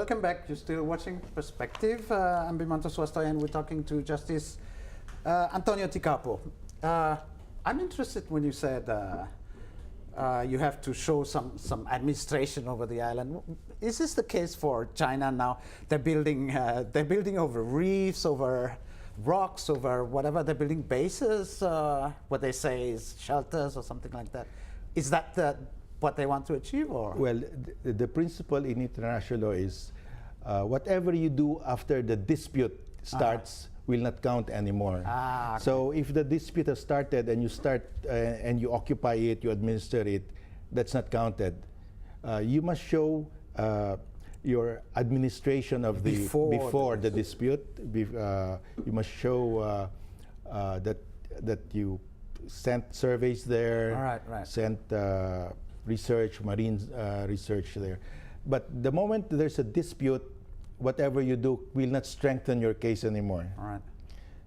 Welcome back. You're still watching Perspective. I'm Bimanto Swastoy, and we're talking to Justice Antonio Ticapo. I'm interested when you said you have to show some administration over the island. Is this the case for China now? They're building over reefs, over rocks, over whatever. They're building bases. What they say is shelters or something like that. Is that what they want to achieve, or? Well, the principle in international law is whatever you do after the dispute starts will not count anymore. Okay. So if the dispute has started and you start and you occupy it, you administer it, that's not counted. You must show your administration of the before the dispute. You must show that you sent surveys there, sent research, marine research there. But the moment there's a dispute, whatever you do will not strengthen your case anymore. All right.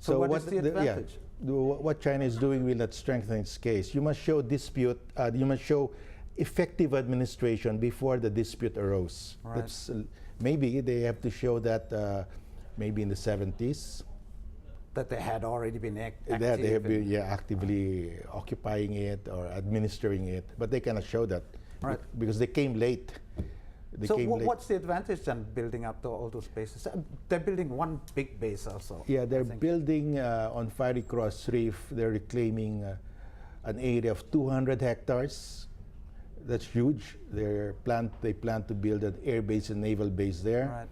So what is the advantage? What China is doing will not strengthen its case. You must show you must show effective administration before the dispute arose. Right. That's, maybe they have to show that maybe in the 70s. That they had already been active. That they have been actively occupying it or administering it, but they cannot show that because they came late. What's the advantage then building up all those bases? They're building one big base also. Yeah, they're building on Fiery Cross Reef. They're reclaiming an area of 200 hectares. That's huge. They plan to build an air base and naval base there.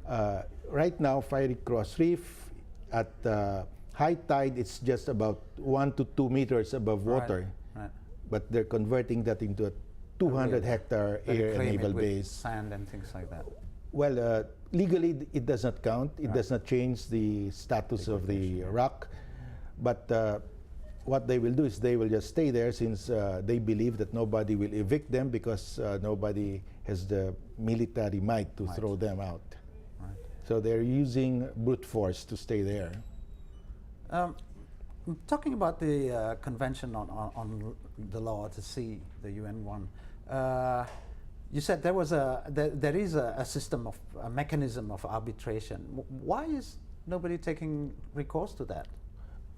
Right. Right now, Fiery Cross Reef, at high tide, it's just about 1 to 2 meters above water. Right. But they're converting that into a 200-hectare air and naval base. Sand and things like that. Well, legally, it does not count. It does not change the status of the rock. But what they will do is they will just stay there, since they believe that nobody will evict them, because nobody has the military might to throw them out. So they're using brute force to stay there. Talking about the Convention on the Law at the Sea, the UN one, you said there is a system of a mechanism of arbitration. Why is nobody taking recourse to that?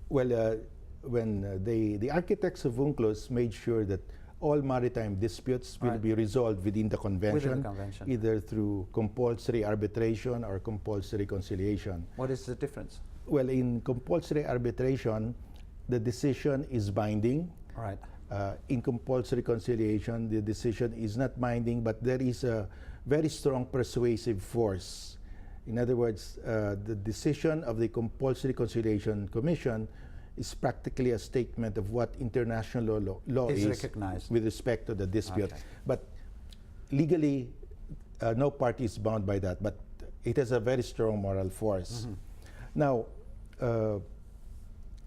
Well, when the architects of UNCLOS made sure that all maritime disputes will be resolved within the convention, either through compulsory arbitration or compulsory conciliation. What is the difference? Well, in compulsory arbitration, the decision is binding. Right. In compulsory conciliation, the decision is not binding, but there is a very strong persuasive force. In other words, the decision of the Compulsory Conciliation Commission is practically a statement of what international law is recognized with respect to the dispute. Okay. But legally, no party is bound by that, but it has a very strong moral force. Now,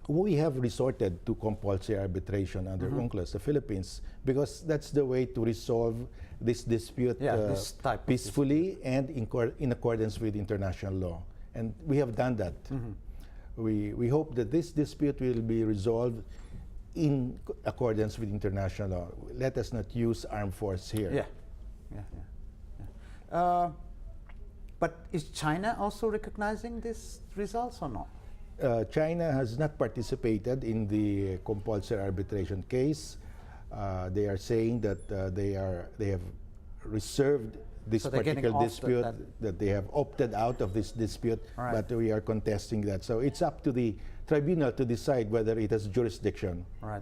we have resorted to compulsory arbitration under UNCLOS, the Philippines, because that's the way to resolve this dispute this type peacefully and in accordance with international law. And we have done that. We hope that this dispute will be resolved in accordance with international law. Let us not use armed force here. But is China also recognizing these results or not? China has not participated in the compulsory arbitration case. They are saying that they have reserved this particular dispute, that they have opted out of this dispute, but we are contesting that. So it's up to the tribunal to decide whether it has jurisdiction. Right.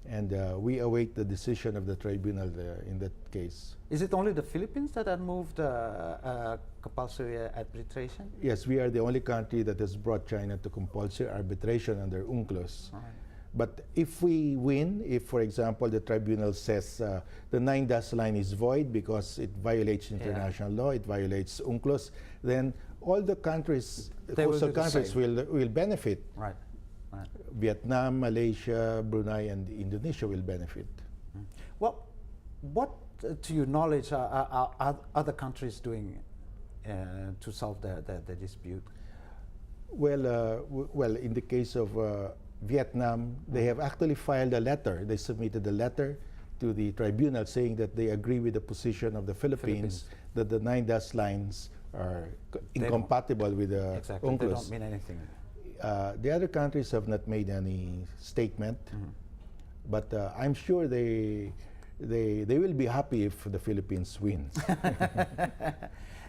And we await the decision of the tribunal in that case. Is it only the Philippines that have moved compulsory arbitration? Yes, we are the only country that has brought China to compulsory arbitration under UNCLOS. Right. But if we win, if, for example, the tribunal says the 9-dash line is void because it violates international law, it violates UNCLOS, then all the countries, coastal countries will benefit. Right. Vietnam, Malaysia, Brunei, and Indonesia will benefit. Well, what, to your knowledge, are other countries doing to solve the dispute? Well, in the case of Vietnam, they have actually filed a letter. They submitted a letter to the tribunal saying that they agree with the position of the Philippines that the 9-dash lines are They don't- incompatible with the Exactly. They UNCLOS. don't mean anything. The other countries have not made any statement, but I'm sure they will be happy if the Philippines wins.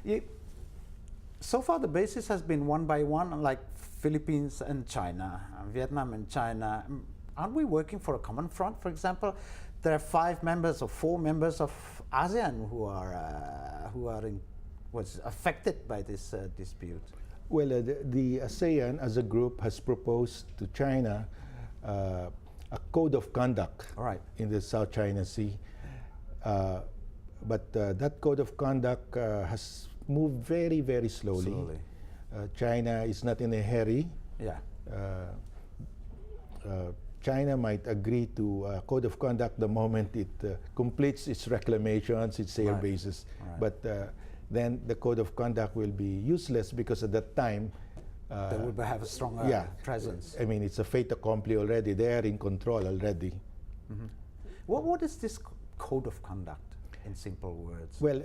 You, so far, the basis has been one by one, like Philippines and China, Vietnam and China. Aren't we working for a common front? For example, there are 5 members or 4 members of ASEAN who are was affected by this dispute. Well, the ASEAN as a group has proposed to China a code of conduct All right. in the South China Sea. But that code of conduct has moved very, very slowly. China is not in a hurry. Yeah. China might agree to a code of conduct the moment it completes its reclamations, its air Right. bases. Right. But then the code of conduct will be useless because at that time, They would have a stronger yeah, presence. I mean, it's a fait accompli already. They are in control already. What is this code of conduct, in simple words? Well,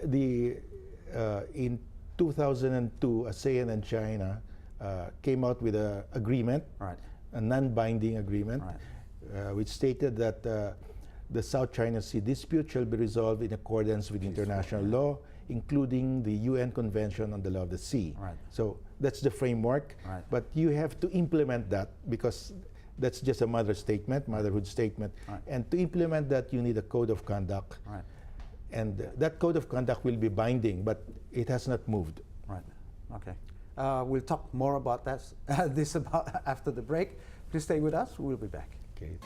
in 2002, ASEAN and China came out with an agreement, Right. a non-binding agreement, Right. which stated that the South China Sea dispute shall be resolved in accordance with international law, including the UN Convention on the Law of the Sea. Right. So that's the framework, Right. but you have to implement that because that's just a motherhood statement. Right. And to implement that, you need a code of conduct. Right. And that code of conduct will be binding, but it has not moved. Right. Okay. We'll talk more about this about after the break. Please stay with us. We'll be back. Okay.